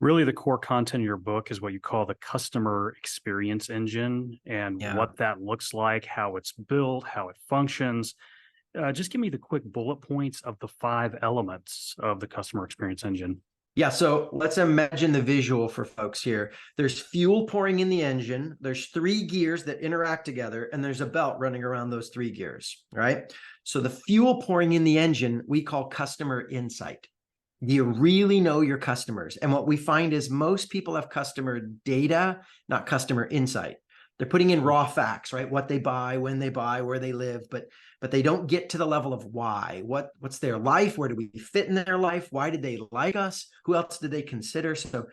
Really, the core content of your book is what you call the customer experience engine and Yeah. what that looks like, how it's built, how it functions. Just give me the quick bullet points of the 5 elements of the customer experience engine. Yeah, so let's imagine the visual for folks here. There's fuel pouring in the engine. There's 3 gears that interact together, and there's a belt running around those 3 gears, right? So the fuel pouring in the engine, we call customer insight. Do you really know your customers? And what we find is most people have customer data, not customer insight. They're putting in raw facts, right? What they buy, when they buy, where they live, but they don't get to the level of why. What's their life? Where do we fit in their life? Why did they like us? Who else did they consider? So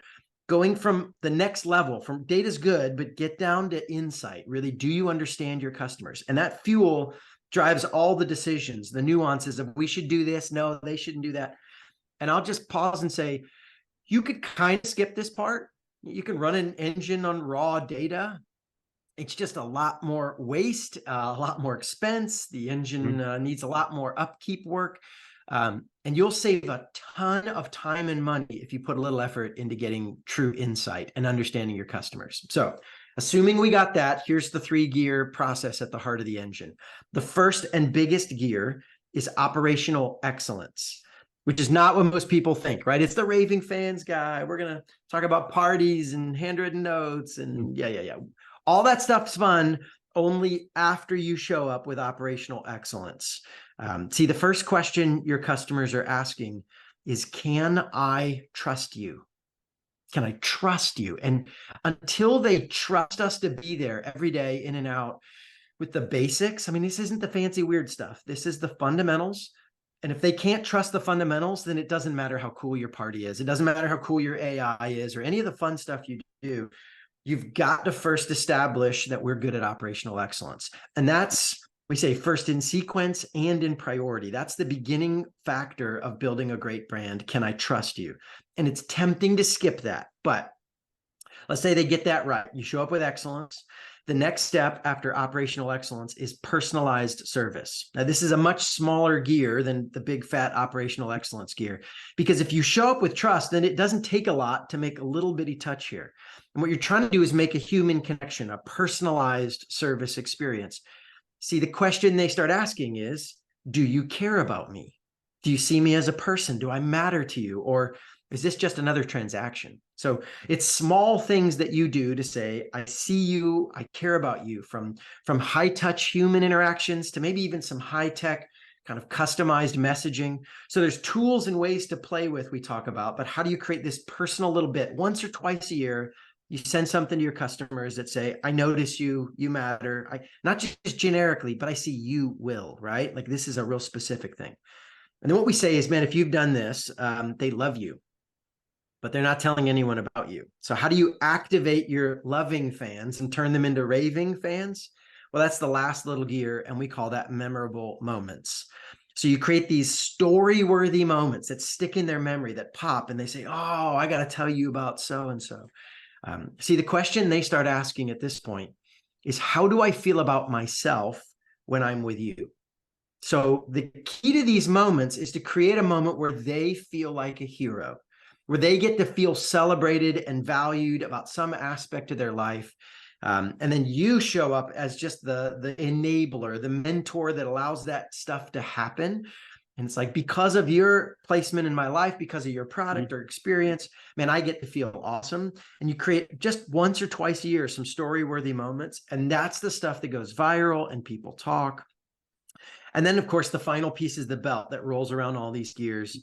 going from the next level, from data's good, but get down to insight. Really, do you understand your customers? And that fuel drives all the decisions, the nuances of we should do this, no, they shouldn't do that. And I'll just pause and say, you could kind of skip this part. You can run an engine on raw data. It's just a lot more waste, a lot more expense. The engine Mhm. needs a lot more upkeep work. And you'll save a ton of time and money if you put a little effort into getting true insight and understanding your customers. So, assuming we got that, here's the 3 gear process at the heart of the engine. The first and biggest gear is operational excellence, which is not what most people think, right? It's the Raving Fans guy. We're going to talk about parties and handwritten notes and yeah. All that stuff's fun only after you show up with operational excellence. See, the first question your customers are asking is, can I trust you? Can I trust you? And until they trust us to be there every day in and out with the basics, I mean, this isn't the fancy weird stuff. This is the fundamentals. And if they can't trust the fundamentals, then it doesn't matter how cool your party is. It doesn't matter how cool your AI is or any of the fun stuff you do. You've got to first establish that we're good at operational excellence. And that's, we say, first in sequence and in priority. That's the beginning factor of building a great brand. Can I trust you? And it's tempting to skip that. But let's say they get that right. You show up with excellence. The next step after operational excellence is personalized service. Now, this is a much smaller gear than the big fat operational excellence gear, because if you show up with trust, then it doesn't take a lot to make a little bitty touch here. And what you're trying to do is make a human connection, a personalized service experience. See, the question they start asking is, do you care about me? Do you see me as a person? Do I matter to you? Or is this just another transaction? So it's small things that you do to say, I see you, I care about you, from high touch human interactions to maybe even some high tech kind of customized messaging. So there's tools and ways to play with, we talk about, but how do you create this personal little bit? Once or twice a year, you send something to your customers that say, I notice you, you matter. Not just generically, but I see you will, right? Like this is a real specific thing. And then what we say is, man, if you've done this, they love you, but they're not telling anyone about you. So how do you activate your loving fans and turn them into raving fans? Well, that's the last little gear, and we call that memorable moments. So you create these story-worthy moments that stick in their memory, that pop, and they say, oh, I got to tell you about so-and-so. See, the question they start asking at this point is, how do I feel about myself when I'm with you? So the key to these moments is to create a moment where they feel like a hero, where they get to feel celebrated and valued about some aspect of their life. And then you show up as just the enabler, the mentor that allows that stuff to happen. And it's like, because of your placement in my life, because of your product or experience, man, I get to feel awesome. And you create just once or twice a year some story-worthy moments. And that's the stuff that goes viral and people talk. And then, of course, the final piece is the belt that rolls around all these gears.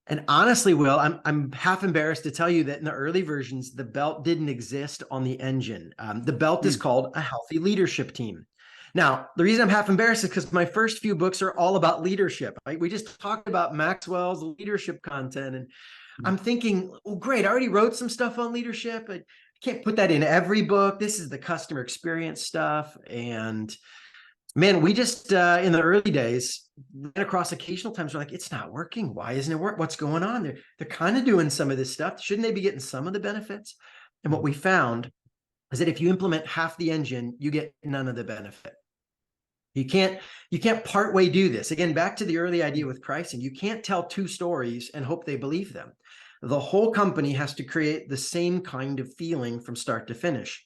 And honestly, Will, I'm half embarrassed to tell you that in the early versions, the belt didn't exist on the engine. The belt is called a healthy leadership team. Now, the reason I'm half embarrassed is because my first few books are all about leadership. Right? We just talked about Maxwell's leadership content, and I'm thinking, oh, great, I already wrote some stuff on leadership. I can't put that in every book. This is the customer experience stuff. And man, we just, in the early days, ran across occasional times we're like, it's not working. Why isn't it working? What's going on? They're kind of doing some of this stuff. Shouldn't they be getting some of the benefits? And what we found is that if you implement half the engine, you get none of the benefit. You can't partway do this. Again, back to the early idea with pricing, you can't tell two stories and hope they believe them. The whole company has to create the same kind of feeling from start to finish.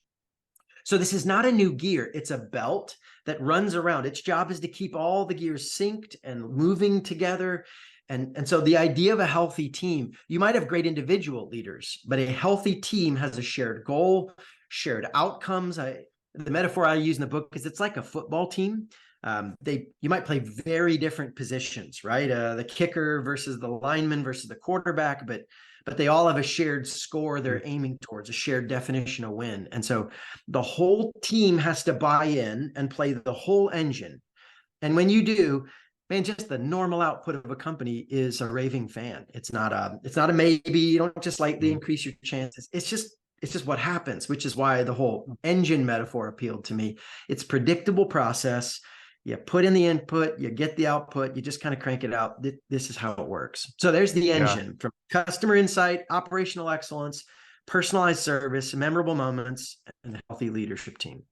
So this is not a new gear. It's a belt that runs around. Its job is to keep all the gears synced and moving together. And so the idea of a healthy team, you might have great individual leaders, but a healthy team has a shared goal, shared outcomes. The metaphor I use in the book is it's like a football team. You might play very different positions, right? The kicker versus the lineman versus the quarterback, but they all have a shared score they're aiming towards, a shared definition of win. And so the whole team has to buy in and play the whole engine. And when you do, man, just the normal output of a company is a raving fan. It's not a maybe. You don't just lightly increase your chances. It's just what happens, which is why the whole engine metaphor appealed to me. It's predictable process. You put in the input, you get the output, you just kind of crank it out. This is how it works. So there's the engine from customer insight, operational excellence, personalized service, memorable moments, and a healthy leadership team.